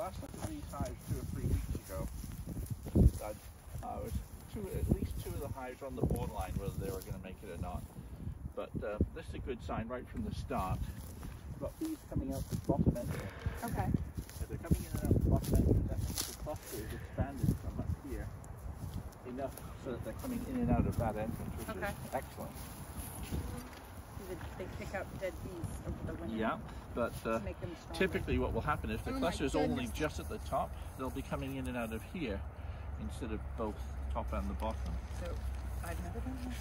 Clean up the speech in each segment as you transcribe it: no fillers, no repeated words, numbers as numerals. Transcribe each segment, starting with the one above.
last looked at these hives 2 or 3 weeks ago, at least 2 of the hives were on the borderline whether they were going to make it or not. But this is a good sign right from the start. We've got bees coming out the bottom end here. Okay. If they're coming in and out the bottom end, that means the cluster is expanded from up here enough so that they're coming in and out of that entrance, which is excellent. They pick up dead bees over the winter. Yeah, but typically what will happen if the cluster is only just at the top, they'll be coming in and out of here instead of both top and the bottom. So I've never done this.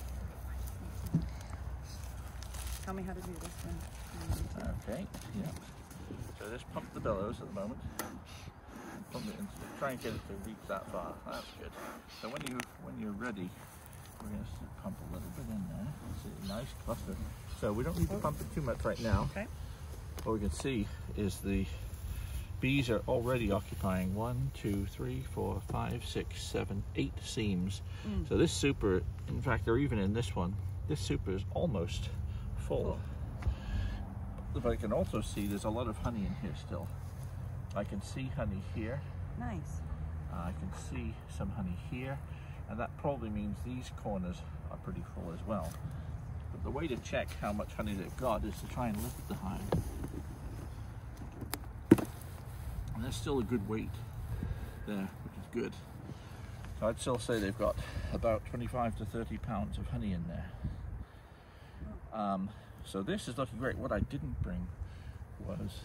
Tell me how to do this one. Okay, yeah. So just pump the bellows at the moment. Pump it in, try and get it to reach that far. That's good. So when you're ready, we're going to pump a little bit in there. See, nice cluster. So we don't need to pump it too much right now. Okay. What we can see is the bees are already occupying 1, 2, 3, 4, 5, 6, 7, 8 seams. So this super, in fact, they're even in this one. This super is almost full. But I can also see there's a lot of honey in here still. I can see honey here. Nice. I can see some honey here, and that probably means these corners are pretty full as well. But the way to check how much honey they've got is to try and lift the hive. And there's still a good weight there, which is good. So I'd still say they've got about 25 to 30 pounds of honey in there. So this is looking great. What I didn't bring was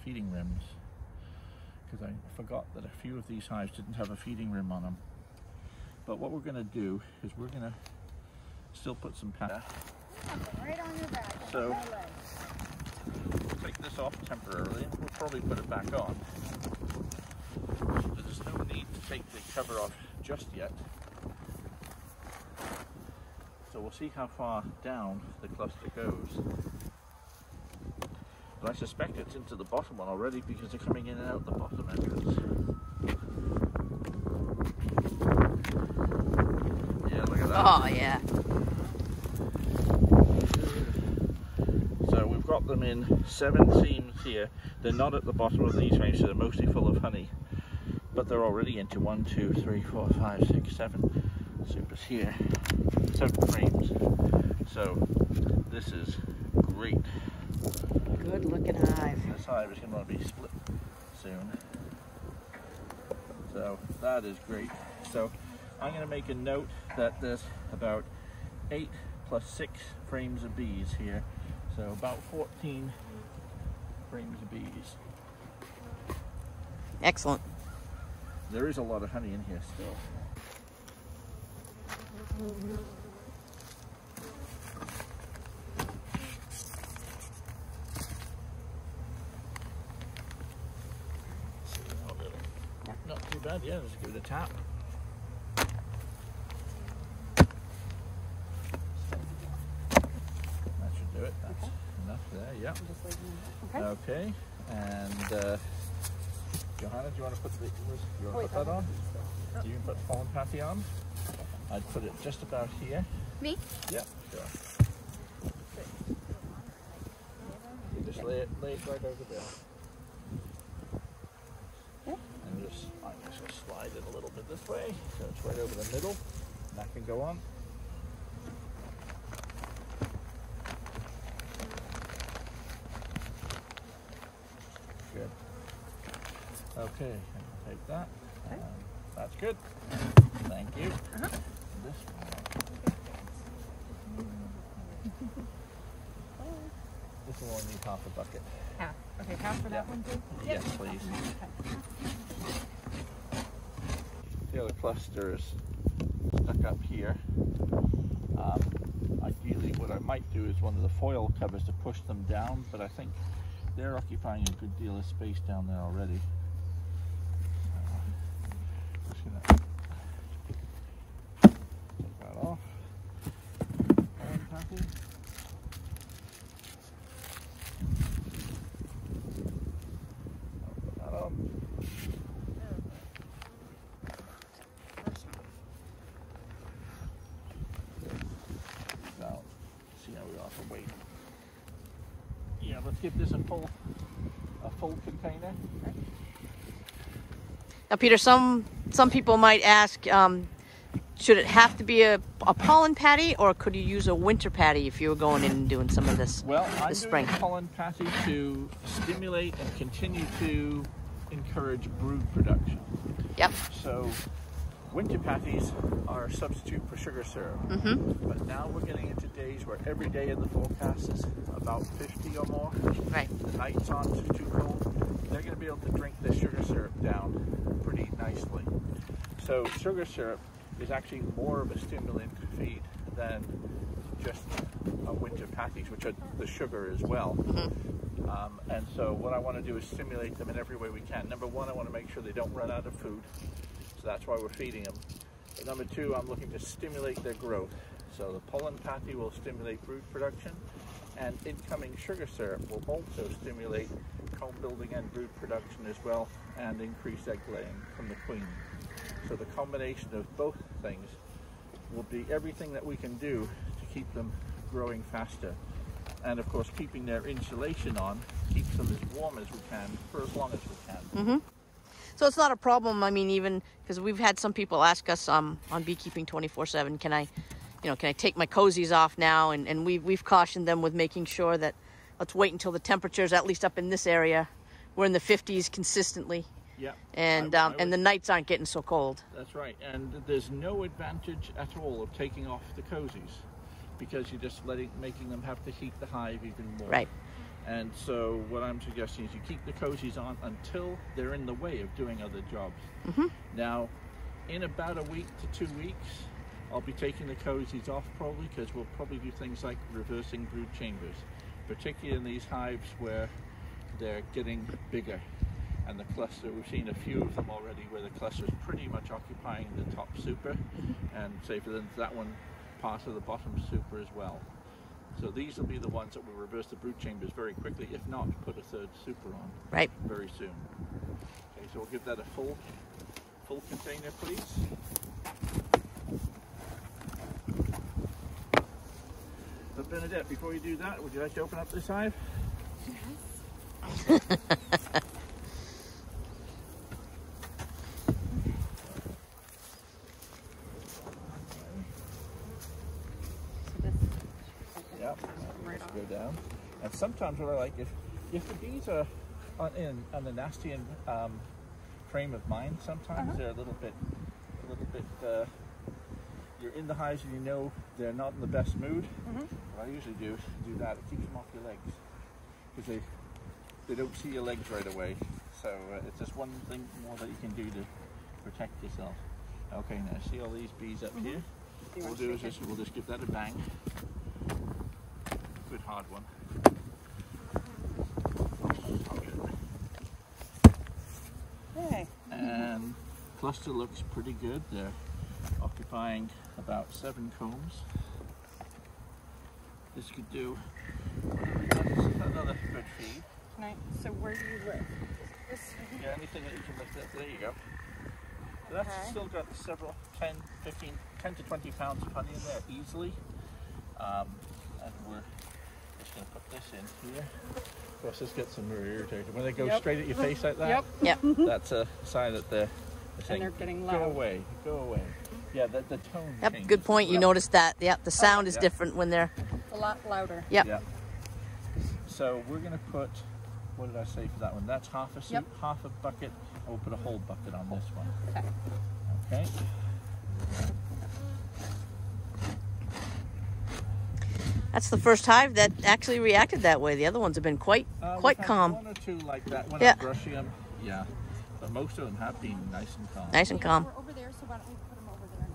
feeding rims, because I forgot that a few of these hives didn't have a feeding rim on them. But what we're going to do is we're going to still put some padding. Right on your back. So we'll take this off temporarily, and we'll probably put it back on. There's no need to take the cover off just yet. So we'll see how far down the cluster goes. But I suspect it's into the bottom one already because they're coming in and out the bottom entrance. Yeah, look at that. Oh, yeah. So we've got them in 7 seams here. They're not at the bottom of these frames, so they're mostly full of honey. But they're already into 1, 2, 3, 4, 5, 6, 7 supers here. 7 frames. So this is great. Good looking hive. This hive is going to be split soon. So that is great. So I'm going to make a note that there's about 8 plus 6 frames of bees here. So about 14 frames of bees. Excellent. There is a lot of honey in here still. Not too bad, yeah, let's give it a tap. That should do it, that's enough there, yeah. Okay, and Johanna, do you want to put that on? You can put pollen patty on. I'd put it just about here. Me? Yeah, sure. You just lay it right over there. And I'm just going to slide it a little bit this way, so it's right over the middle. And that can go on. Good. Okay, I'll take that. That's good. Thank you. This one. This will only need half a bucket. Half. Okay, half for that one too? Yes, please. The other cluster is stuck up here. Ideally, what I might do is one of the foil covers to push them down, but I think they're occupying a good deal of space down there already. Just gonna take that off. Pollen patty. Put that on. Now, see how we are for weight. Yeah, let's give this a full container. Now, Peter, some people might ask, should it have to be a pollen patty, or could you use a winter patty if you were going in and doing some of this Well, I'm this doing spring? a pollen patty to stimulate and continue to encourage brood production. Yep. So winter patties are a substitute for sugar syrup. But now we're getting into days where every day in the forecast is about 50 or more. Right. The nights aren't too cold. They're going to be able to drink the sugar syrup down pretty nicely. So sugar syrup is actually more of a stimulant feed than just winter patties, which are the sugar as well. And so what I want to do is stimulate them in every way we can. Number one, I want to make sure they don't run out of food. So that's why we're feeding them. But number two, I'm looking to stimulate their growth. So the pollen patty will stimulate brood production, and incoming sugar syrup will also stimulate comb building and brood production as well, and increase egg laying from the queen. So the combination of both things will be everything that we can do to keep them growing faster. And of course, keeping their insulation on keeps them as warm as we can for as long as we can. So it's not a problem. I mean, even because we've had some people ask us on Beekeeping 24/7, can I take my cozies off now? And we've cautioned them with making sure that let's wait until the temperatures, at least up in this area, we're in the 50s consistently. Yeah. And the nights aren't getting so cold. That's right. And there's no advantage at all of taking off the cozies, because you're just making them have to heat the hive even more. Right. And so what I'm suggesting is you keep the cozies on until they're in the way of doing other jobs. Now, in about a week to 2 weeks, I'll be taking the cozies off probably, because we'll probably do things like reversing brood chambers, particularly in these hives where they're getting bigger. And the cluster, we've seen a few of them already where the cluster is pretty much occupying the top super, and say for instance that one part of the bottom super as well. So these will be the ones that will reverse the brood chambers very quickly, if not put a third super on very soon. Okay, so we'll give that a full container, please. But Bernadette, before you do that, would you like to open up this hive? Yes. Yep, let's go down. And sometimes what I like, if the bees are on a nasty frame of mind, sometimes they're a little bit. You're in the hives and you know they're not in the best mood. What I usually do is do that. It keeps them off your legs, because they don't see your legs right away. So it's just one thing more that you can do to protect yourself. Okay, now see all these bees up here? What we'll do is we'll just give that a bang. Good hard one. Okay. And cluster looks pretty good. They're occupying about 7 combs. This could do another good feed. So where do you live? Yeah, anything that you can lift up. There you go. So that's still got several 10 to 20 pounds of honey in there easily. And we're just going to put this in here. Of course, this gets them very irritated. When they go straight at your face like that, that's a sign that they're saying, they're getting loud. Go away, go away. Yeah, the tone changes. Good point. You noticed that. The sound is different when they're a lot louder. Yeah. So we're going to put, what did I say for that one? That's half a soup, half a bucket, and we'll put a whole bucket on this one. Okay. That's the first hive that actually reacted that way. The other ones have been quite calm. One or two like that when I'm brushing them. Yeah. But most of them have been nice and calm. Nice and calm. We're over there, so why don't we put them over there?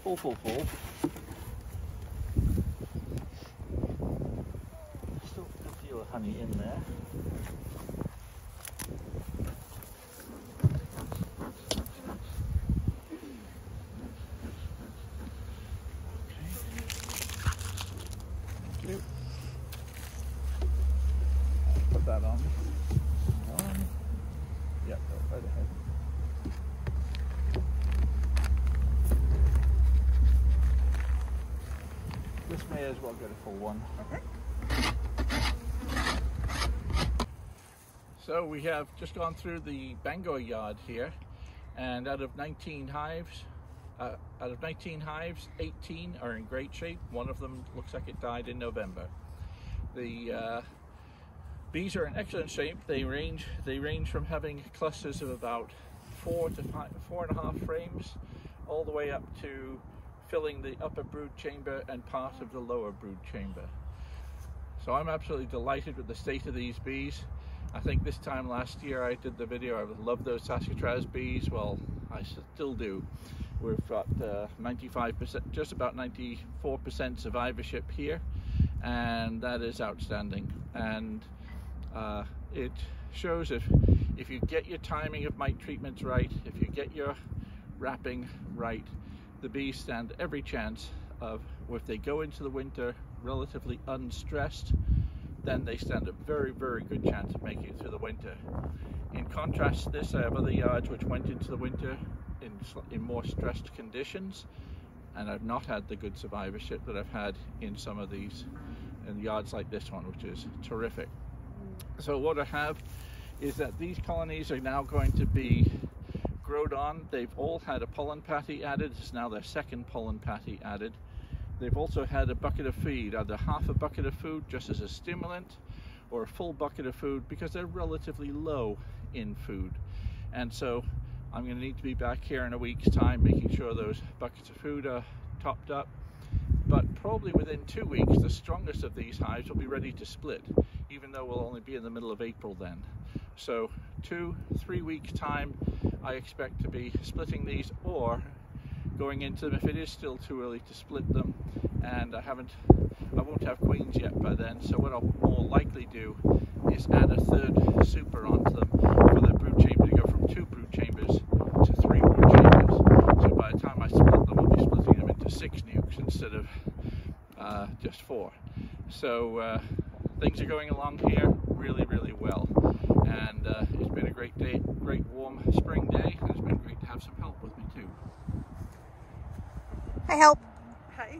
Full. Still a good deal of honey in there. Okay. Put that on. Yeah, go right ahead. This may as well get a full one. Okay. So we have just gone through the Bangor yard here, and out of 19 hives, 18 are in great shape. One of them looks like it died in November. The bees are in excellent shape. They range from having clusters of about 4 to 4.5 frames, all the way up to filling the upper brood chamber and part of the lower brood chamber. So I'm absolutely delighted with the state of these bees. I think this time last year I did the video, I loved those Saskatraz bees. Well, I still do. We've got 95%, just about 94% survivorship here, and that is outstanding. And it shows if you get your timing of mite treatments right, if you get your wrapping right, the bees stand every chance of, if they go into the winter relatively unstressed, then they stand a very, very good chance of making it through the winter. In contrast to this, I have other yards which went into the winter in more stressed conditions, and I've not had the good survivorship that I've had in some of these, in yards like this one, which is terrific. So what I have is that these colonies are now going to be growed on. They've all had a pollen patty added. This is now their second pollen patty added. They've also had a bucket of feed, either half a bucket of food just as a stimulant, or a full bucket of food because they're relatively low in food. And so I'm going to need to be back here in a week's time making sure those buckets of food are topped up. But probably within 2 weeks, the strongest of these hives will be ready to split, even though we'll only be in the middle of April then. So 2-3 weeks time, I expect to be splitting these, or going into them if it is still too early to split them, and I won't have queens yet by then. So what I'll more likely do is add a third super onto them for the brood chamber to go from 2 brood chambers to 3 brood chambers. So by the time I split them, I'll be splitting them into 6 nukes instead of just 4. So things are going along here really, really well, and it's been a great day, great warm spring day, and it's been great to have some help with me too. Hi, help. Hi.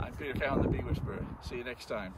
I'm Peter Cowan, the Bee Whisperer. See you next time.